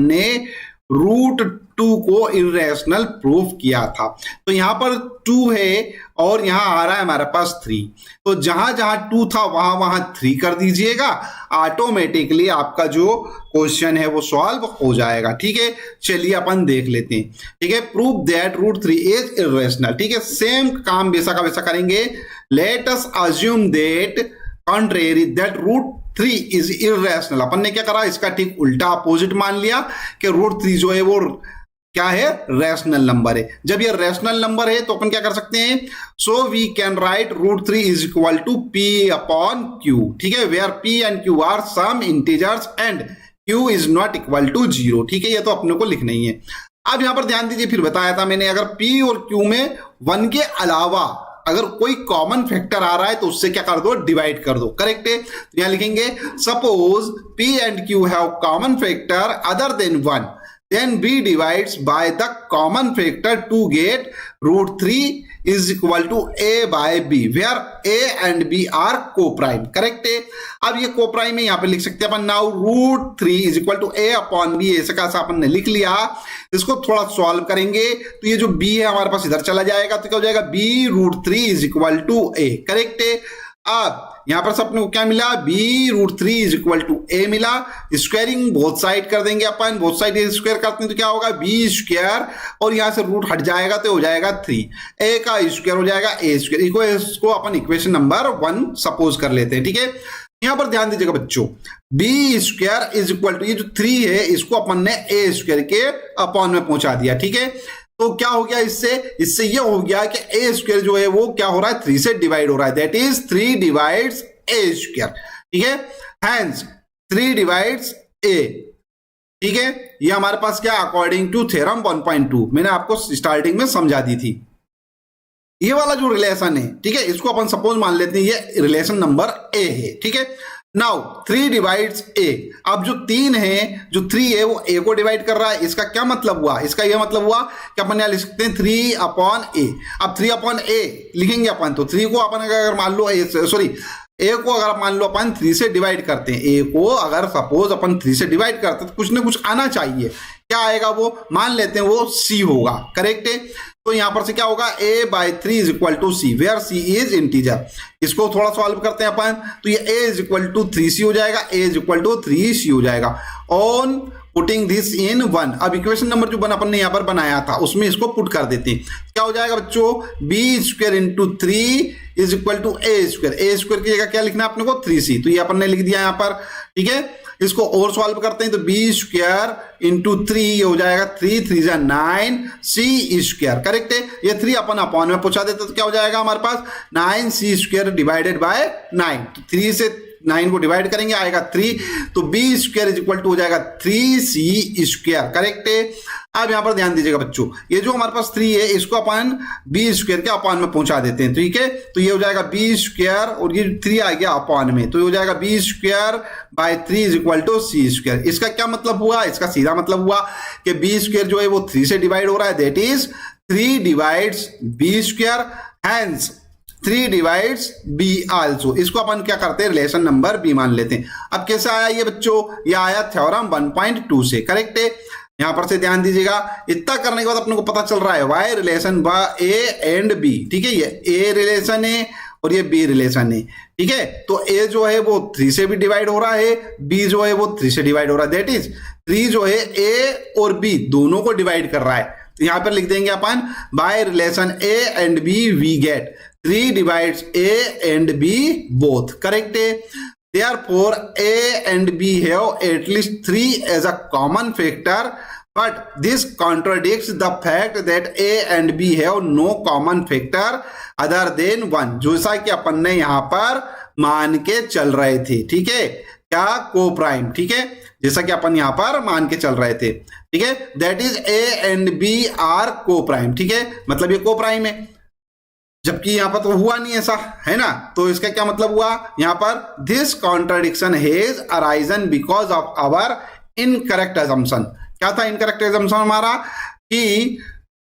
ने रूट 2 को इरेशनल प्रूफ किया था। तो यहां पर 2 है और यहां आ रहा है हमारे पास 3, तो जहां जहां 2 था वहां 3 कर दीजिएगा, ऑटोमेटिकली आपका जो क्वेश्चन है वो सॉल्व हो जाएगा, ठीक है। चलिए अपन देख लेते हैं, ठीक है। Prove that root 3 is irrational, ठीक है। सेम काम वैसा का वैसा करेंगे। Let us assume that contrary that root 3 is irrational. अपन ने क्या करा, इसका ठीक उल्टा अपोजिट मान लिया कि रूट 3 जो है वो क्या है, रैशनल नंबर है। जब ये रैशनल नंबर है तो अपन क्या कर सकते हैं, so we can write root 3 is equal to p upon q, ठीक है, where p and q are some integers and q is not equal to 0, ठीक है। ये तो अपने को लिखना ही है। अब यहां पर ध्यान दीजिए, फिर बताया था मैंने, अगर पी और क्यू में 1 के अलावा अगर कोई कॉमन फैक्टर आ रहा है तो उससे क्या कर दो, डिवाइड कर दो, करेक्ट है। तो यहां लिखेंगे, suppose P and Q have common factor other then 1, then B divides by the common factor to get root 3 is equal to A by B, where A and B are co-prime, correct है। अब ये co-prime है, यहां पे लिख सकते हैं अपन, now root 3 is equal to A upon B, ऐसा कैसा अपन ने लिख लिया। इसको थोड़ा सॉल्व करेंगे तो ये जो B है हमारे पास इधर चला जाएगा, तो क्या हो जाएगा, B root 3 is equal to A, correct है। अब यहां पर अपने को क्या मिला, b root 3 is equal to a मिला। स्क्वायरिंग बोथ साइड कर देंगे अपन, बोथ साइड स्क्वायर करते हैं तो क्या होगा, b स्क्वायर, और यहां से रूट हट जाएगा तो हो जाएगा 3, a का स्क्वायर हो जाएगा a स्क्वायर। इसको अपन इक्वेशन नंबर 1 सपोज कर लेते हैं, ठीक है। यहां पर ध्यान दीजिएगा बच्चों, b square is equal to, ये जो 3 है इसको अपन ने a स्क्वायर के अपॉन में पहुंचा दिया, ठीक है। तो क्या हो गया, इससे ये हो गया कि ए स्क्वायर जो है वो क्या हो रहा है, 3 से डिवाइड हो रहा है, that is 3 divides A square, ठीक है। हैंस 3 डिवाइड्स ए, ठीक है। ये हमारे पास क्या, अकॉर्डिंग टू थ्योरम 1.2 मैंने आपको स्टार्टिंग में समझा दी थी। ये वाला जो रिलेशन है, ठीक है, इसको अपन सपोज मान लेते हैं ये रिलेशन नंबर ए है, ठीक है। नाउ 3 डिवाइड्स ए, अब जो 3 है, जो 3 है वो a को डिवाइड कर रहा है। इसका क्या मतलब हुआ, इसका यह मतलब हुआ कि अपन यहां लिख सकते हैं 3 अपॉन ए। अब 3 अपॉन ए लिखेंगे अपन, तो 3 को अपन अगर मान लो ए को अगर मान लो अपन 3 से डिवाइड करते हैं, ए को अगर सपोज अपन 3 से डिवाइड करते हैं तो कुछ ना कुछ आना चाहिए। क्या आएगा, वो मान लेते हैं वो c होगा, करेक्ट है। तो यहां पर से क्या होगा, a by 3 is equal to c, where c is integer. इसको थोड़ा सॉल्व करते हैं अपन, तो ये a is equal to 3c हो जाएगा, a is equal to 3c हो जाएगा। On putting this in 1। अब इक्वेशन नंबर जो अपन ने यहाँ पर बनाया था उसमें इसको पुट कर देते हैं। क्या हो जाएगा बच्चों, b square into 3 is equal to a square. A square की जगह क्या लिखना है अपने को, 3c, तो ये अपन ने लिख दिया यहाँ पर। ठीक है, इसको और सॉल्व करते हैं तो बी स्क्वायर इंटू 3 हो जाएगा 3 3 जा 9 सी स्क्वायर। करेक्ट है, ये 3 अपन अपॉन में पूछा देता तो क्या हो जाएगा हमारे पास 9 सी स्क्वायर डिवाइडेड बाय 9। तो 3 से 9 को डिवाइड करेंगे आएगा 3, तो b square is equal to हो जाएगा 3c स्क्वायर। करेक्ट है। अब यहां पर ध्यान दीजिएगा बच्चों, ये जो हमारे पास 3 है इसको अपन बी स्क्वायर के अपॉन में पहुंचा देते हैं। ठीक है, तो ये हो जाएगा बी स्क्वायर और ये 3 आ गया अपॉन में, तो ये हो जाएगा b square by 3 is equal to c square. इसका क्या मतलब हुआ, इसका सीधा मतलब हुआ कि बी स्क्वायर जो है वो 3 से डिवाइड हो रहा है, that is 3 divides b square, hence 3 divides b also. इसको अपन क्या करते हैं, रिलेशन नंबर बी मान लेते हैं। अब कैसे आया ये बच्चों, ये आया थ्योरम 1.2 से। करेक्ट है, यहां पर से ध्यान दीजिएगा, इतना करने के बाद अपने को पता चल रहा है why relation by a and b. ठीक है, ये ए रिलेशन है और ये बी रिलेशन है। ठीक है, तो ए जो है वो 3 से भी डिवाइड हो रहा है, बी जो है वो 3 से डिवाइड हो रहा है, दैट इज 3 जो है ए और बी दोनों को डिवाइड कर रहा है। तो यहां पर लिख देंगे अपन by relation A and B we get 3 divides A and B both. Correct है। Therefore, A and B have at least 3 as a common factor, but this contradicts the fact that A and B have no common factor other than 1, जैसा कि अपन ने यहां पर मान के चल रहे थे। ठीक है, क्या को प्राइम। ठीक है, जैसा कि अपन यहां पर मान के चल रहे थे। ठीक है, that is A and B are को प्राइम। ठीक है, मतलब ये को प्राइम है, जबकि यहां पर तो हुआ नहीं ऐसा, है ना। तो इसका क्या मतलब हुआ, यहां पर this contradiction has arisen because of our incorrect assumption. क्या था इनकरेक्ट अजम्पशन हमारा, कि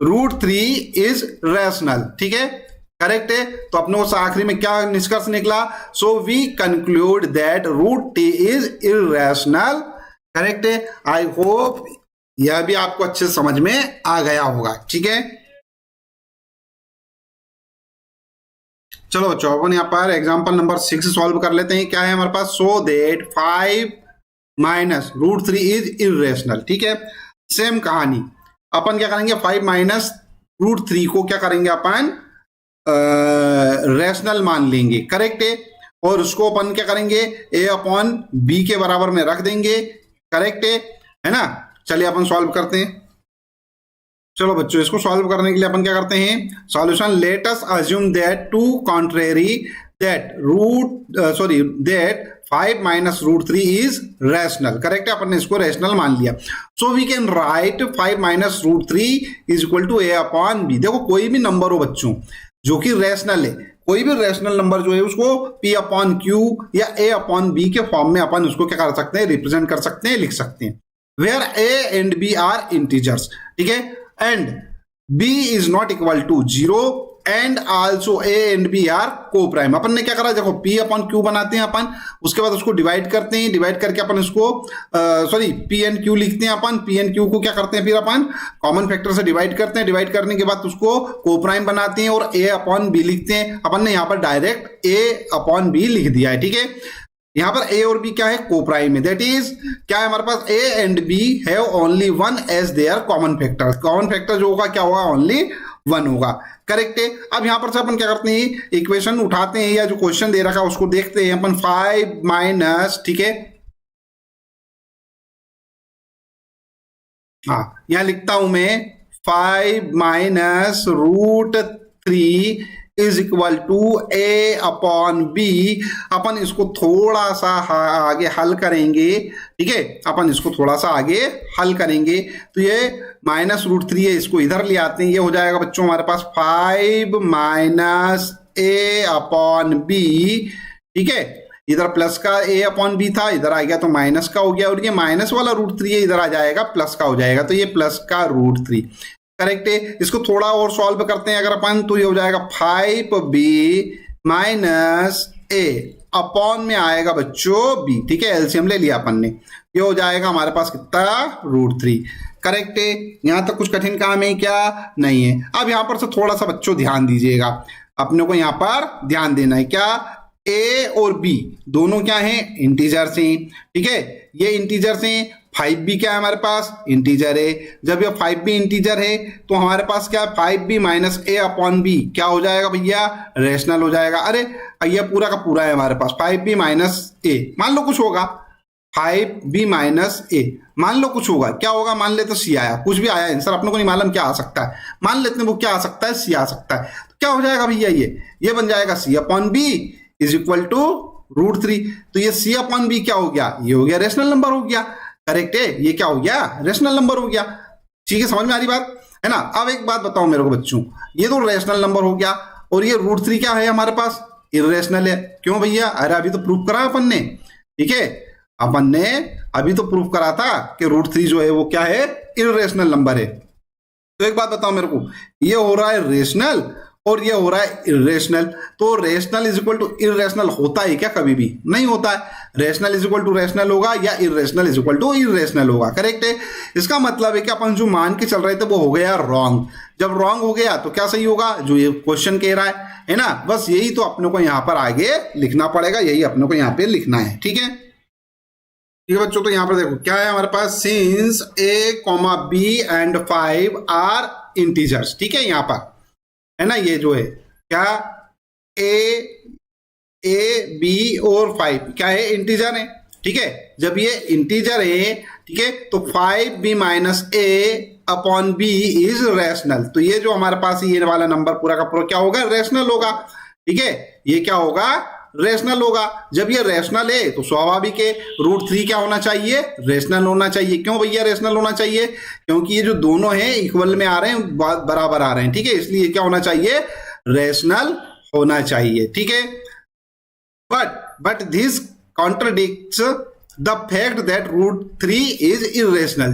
√3 इज रैशनल। ठीक है, करेक्ट है। तो अपने को आखिरी में क्या निष्कर्ष निकला, so we conclude that √t is irrational. Correct है। आई होप यह भी आपको अच्छे समझ में आ गया होगा। ठीक है, चलो बच्चों अपन यहाँ पर एग्जांपल नंबर 6 सॉल्व कर लेते हैं। क्या है हमारे पास, so that 5 minus √3 is irrational. ठीक है, सेम कहानी, अपन क्या करेंगे 5 माइनस √3 को क्या करेंगे अपन रैशनल मान लेंगे। करेक्ट है, और उसको अपन क्या करेंगे a अपॉन b के बराबर में रख देंगे। करेक्ट है ना। चलिए अपन सॉल्व करते हैं। चलो बच्चों, इसको सॉल्व करने के लिए अपन क्या करते हैं, solution let us assume that to contrary that that 5 minus √3 is rational. Correct है, अपन ने इसको रैशनल मान लिया। So we can write 5 minus √3 is equal to a upon b। देखो कोई भी नंबर हो बच्चों जो कि रैशनल है, कोई भी रैशनल नंबर जो है उसको p अपॉन q या a अपॉन b के फॉर्म में अपन उसको क्या कर सकते हैं, रिप्रेजेंट कर सकते हैं, लिख सकते हैं। Where a and b are integers. ठीक है, and b is not equal to 0 and also a and b are co-prime। अपन ने क्या करा, देखो p अपॉन q बनाते हैं अपन, उसके बाद उसको डिवाइड करते हैं, डिवाइड करके अपन इसको p एंड q लिखते हैं अपन। p एंड q को क्या करते हैं, फिर अपन कॉमन फैक्टर से डिवाइड करते हैं, डिवाइड करने के बाद उसको को-प्राइम बनाते हैं और a अपॉन b लिखते हैं। अपन ने यहाँ पर डायरेक्ट a अपॉन b लिख दिया है। ठीक है, यहां पर a और b क्या है, को प्राइम है। दैट इज क्या है हमारे पास, a and b have only 1 as their common factor. Common factor जो होगा क्या होगा, ओनली 1 होगा। करेक्ट है। अब यहां पर से अपन क्या करते हैं, इक्वेशन उठाते हैं या जो क्वेश्चन दे रखा है उसको देखते हैं अपन। 5 माइनस, ठीक है, हाँ यहां लिखता हूं मैं 5 minus √3 is equal to a upon b। अपन इसको थोड़ा सा आगे हल करेंगे। ठीक है, अपन इसको थोड़ा सा आगे हल करेंगे तो ये माइनस √3 है, इसको इधर ले आते हैं। ये हो जाएगा बच्चों हमारे पास 5 माइनस a अपॉन b। ठीक है, इधर प्लस का a अपॉन b था, इधर आ गया तो माइनस का हो गया, और ये माइनस वाला √3 है, इधर आ जाएगा प्लस का हो जाएगा, तो ये प्लस का √3। करेक्ट है। इसको थोड़ा और सॉल्व करते हैं अगर अपन, तो ये हो जाएगा 5b माइनस a अपॉन में आएगा बच्चों b। ठीक है, एलसीएम ले लिया अपन ने, ये हो जाएगा हमारे पास कितना, √3। करेक्ट है, यहां तक कुछ कठिन काम है क्या, नहीं है। अब यहां पर से थोड़ा सा बच्चों ध्यान दीजिएगा, अपने को यहां पर ध्यान देना है। क्या, a और b दोनों क्या हैं, इंटीजर्स हैं। ठीक है, ये इंटीजर्स हैं। 5 भी क्या है हमारे पास, इंटीजर है। जब ये 5 भी इंटीजर है तो हमारे पास क्या है, 5b minus a upon B क्या हो जाएगा भैया, रेशनल हो जाएगा। अरे ये पूरा का पूरा है हमारे पास 5b माइनस a, मान लो कुछ होगा 5b माइनस a, मान लो कुछ होगा, क्या होगा, मान ले तो c आया, कुछ भी आया आंसर, अपने को नहीं मालूम क्या आ सकता है, मान लेते हैं वो क्या आ सकता है, c आ सकता है। तो क्या हो जाएगा भैया, ये बन जाएगा c upon b is equal to √3। तो ये c अपॉन b क्या हो गया, ये हो गया रेशनल नंबर हो गया। करेक्ट है, ये क्या हो गया, रेशनल नंबर हो गया। ठीक है, समझ में आ रही बात है ना। अब एक बात बताओ मेरे को बच्चों, ये तो रेशनल नंबर हो गया और ये √3 क्या है हमारे पास, इरेशनल है। क्यों भैया, अरे अभी तो प्रूफ करा अपन ने, ठीक है, अपन ने अभी तो प्रूफ करा था कि √3 जो है वो क्या है, इरेशनल नंबर है। तो एक बात बताओ मेरे को, ये हो रहा है रेशनल और ये हो रहा है इरेशनल, तो rational is equal to irrational होता है क्या, कभी भी नहीं होता है। Rational is equal to rational होगा या irrational is equal to irrational होगा। करेक्ट है, इसका मतलब है कि अपन जो मान के चल रहे थे वो हो गया रॉन्ग। जब रॉन्ग हो गया तो क्या सही होगा, जो ये क्वेश्चन कह रहा है ना, बस यही तो अपने को यहां पर आगे लिखना पड़ेगा, यही अपने को यहां पे लिखना है। ठीक है, ठीक है बच्चों, तो यहां पर देखो क्या है हमारे पास, since a, b and 5 are integers. ठीक है, यहां पर है ना, ये जो है क्या, ए बी और 5 क्या है, इंटीजर है। ठीक है, जब ये इंटीजर है, ठीक है, तो 5b minus a upon b is rational. तो ये जो हमारे पास ये वाला नंबर पूरा का पूरा क्या होगा, रेशनल होगा। ठीक है, ये क्या होगा, रेशनल होगा। जब ये रेशनल है तो स्वाभाविक है √3 क्या होना चाहिए, रेशनल होना चाहिए। क्यों भैया रेशनल होना चाहिए, क्योंकि ये जो दोनों हैं इक्वल में आ रहे हैं, बराबर आ रहे हैं। ठीक है, इसलिए क्या होना चाहिए, रेशनल होना चाहिए। ठीक है, but this contradicts the fact that √3 is irrational,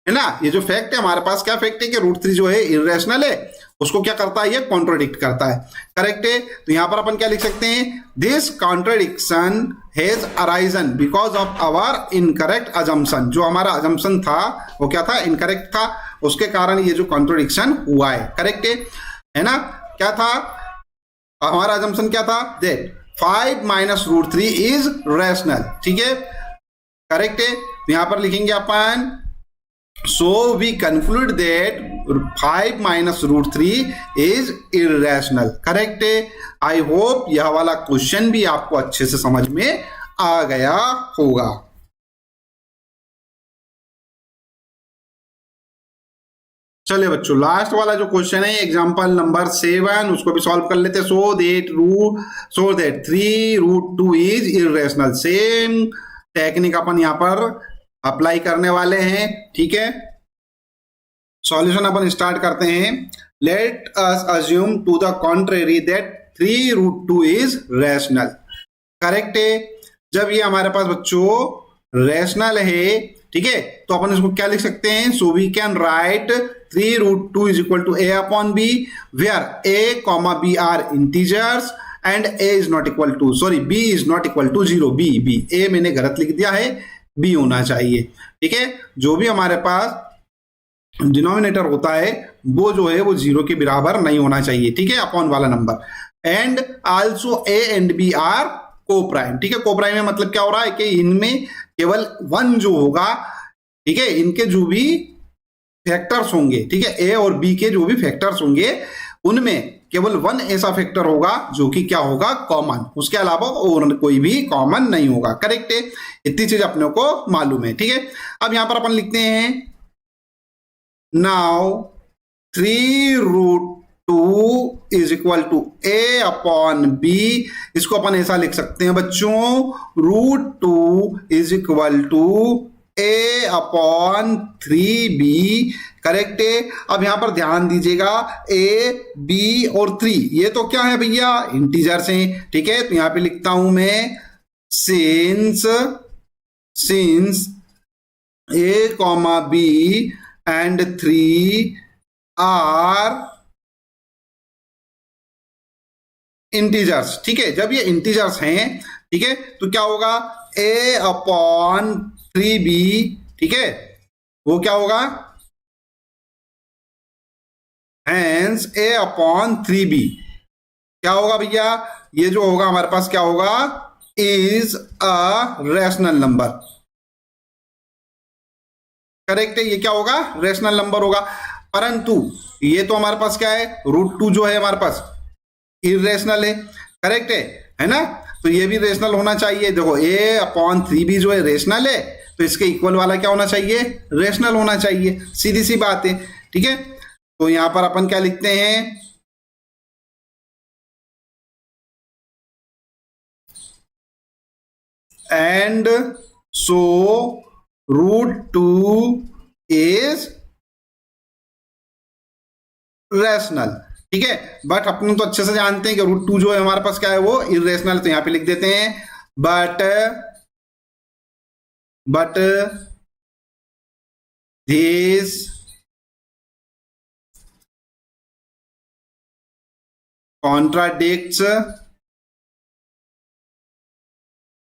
है ना। ये जो फैक्ट है हमारे पास, क्या फैक्ट है कि √3 जो है इरेशनल है, उसको क्या करता है, ये कॉन्ट्रोडिक्ट करता है। करेक्ट है, तो यहां पर अपन क्या लिख सकते हैं, this contradiction has arisen because of our incorrect assumption. जो हमारा अजम्पशन था वो क्या था, इनकरेक्ट था, उसके कारण ये जो कॉन्ट्रोडिक्शन हुआ है। करेक्ट है ना, क्या था हमारा अजम्पशन, क्या था, दैट 5 माइनस √3 इज रेशनल। ठीक है, करेक्ट है, तो यहां पर लिखेंगे अपन, so we conclude that 5 minus √3 is irrational। Correct है, आई होप यह वाला क्वेश्चन भी आपको अच्छे से समझ में आ गया होगा। चलिए बच्चों, लास्ट वाला जो क्वेश्चन है एग्जांपल नंबर 7, उसको भी सॉल्व कर लेते हैं। So that 3√2 is irrational. Same technique अपन यहां पर अप्लाई करने वाले हैं। ठीक है, सॉल्यूशन अपन स्टार्ट करते हैं। Let us assume to the contrary that 3√2 is rational. Correct है, जब ये हमारे पास बच्चों रेशनल है, ठीक है, तो अपन इसको क्या लिख सकते हैं, so we can write 3√2 is equal to a upon b where a, b are integers and a is not equal to, sorry b is not equal to 0। b a मैंने गलत लिख दिया है, b होना चाहिए। ठीक है, जो भी हमारे पास डिनोमिनेटर होता है वो जो है वो 0 के बराबर नहीं होना चाहिए। ठीक है, अपॉन वाला number. And also a and b are coprime. ठीक है, को प्राइम में मतलब क्या हो रहा है कि इनमें केवल 1 जो होगा, ठीक है, इनके जो भी फैक्टर्स होंगे, ठीक है, a और b के जो भी फैक्टर्स होंगे उनमें केवल 1 ऐसा फैक्टर होगा जो कि क्या होगा, कॉमन, उसके अलावा और कोई भी कॉमन नहीं होगा। करेक्ट है, इतनी चीज अपने को मालूम है। ठीक है, अब यहां पर अपन लिखते हैं now 3√2 is equal to a upon b। इसको अपन ऐसा लिख सकते हैं बच्चों, √2 is equal to a upon 3b। Correct है, अब यहां पर ध्यान दीजिएगा a, b और 3 ये तो क्या है भैया, इंटीजर्स हैं। ठीक है, तो यहां पे लिखता हूं मैं, since a, b and 3 are integers. ठीक है, जब ये इंटीजर्स हैं, ठीक है, तो क्या होगा, a अपॉन 3b, ठीक है, वो क्या होगा, हैंस a अपॉन 3b क्या होगा भैया, ये जो होगा हमारे पास क्या होगा, is a rational number. Correct है, ये क्या होगा, रेशनल नंबर होगा। परंतु ये तो हमारे पास क्या है, √2 जो है हमारे पास इरेशनल है, करेक्ट है ना। तो ये भी रेशनल होना चाहिए। देखो a/3 भी जो है रेशनल है, तो इसके इक्वल वाला क्या होना चाहिए, रेशनल होना चाहिए, सीधी सी बात है। ठीक है, तो यहां पर अपन क्या लिखते हैं, एंड सो √2 इज रेशनल। ठीक है, बट अपन तो अच्छे से जानते हैं कि √2 जो है हमारे पास क्या है, वो इरेशनल। तो यहां पे लिख देते हैं but this contradicts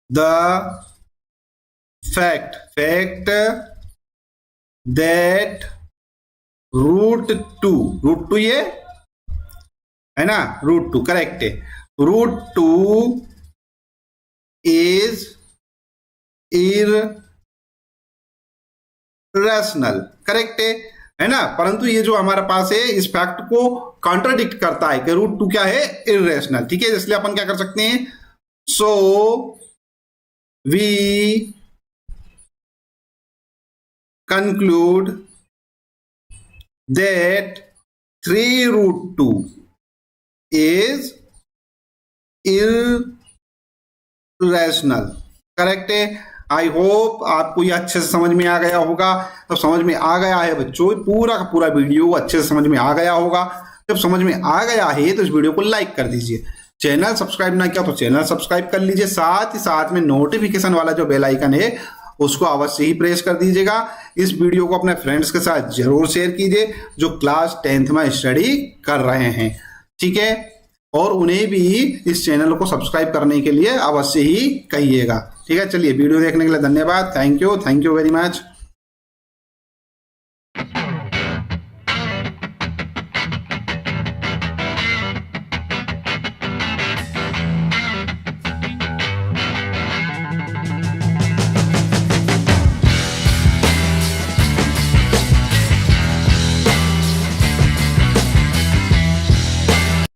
the fact that √2 ये है ना, √2 करेक्ट है, √2 इज इरेशनल, करेक्ट है ना। परंतु ये जो हमारे पास है इस फैक्ट को कॉन्ट्राडिक्ट करता है कि √2 क्या है, इरेशनल। ठीक है, इसलिए अपन क्या कर सकते हैं, so we conclude that 3√2 is irrational, correct है। आई होप आपको ये अच्छे से समझ में आ गया होगा। तो समझ में आ गया है बच्चों, पूरा का पूरा वीडियो अच्छे से समझ में आ गया होगा। जब समझ में आ गया है तो इस वीडियो को लाइक कर दीजिए, चैनल सब्सक्राइब ना किया तो चैनल सब्सक्राइब कर लीजिए, साथ ही साथ में नोटिफिकेशन वाला जो बेल आइकन है उसको अवश्य ही प्रेस कर दीजिएगा। इस वीडियो को अपने फ्रेंड्स के साथ जरूर शेयर कीजिए जो क्लास 10th में स्टडी कर रहे हैं। ठीक है, और उन्हें भी इस चैनल को सब्सक्राइब करने के लिए अवश्य ही कहिएगा। ठीक है, चलिए वीडियो देखने के लिए धन्यवाद। Thank you very much.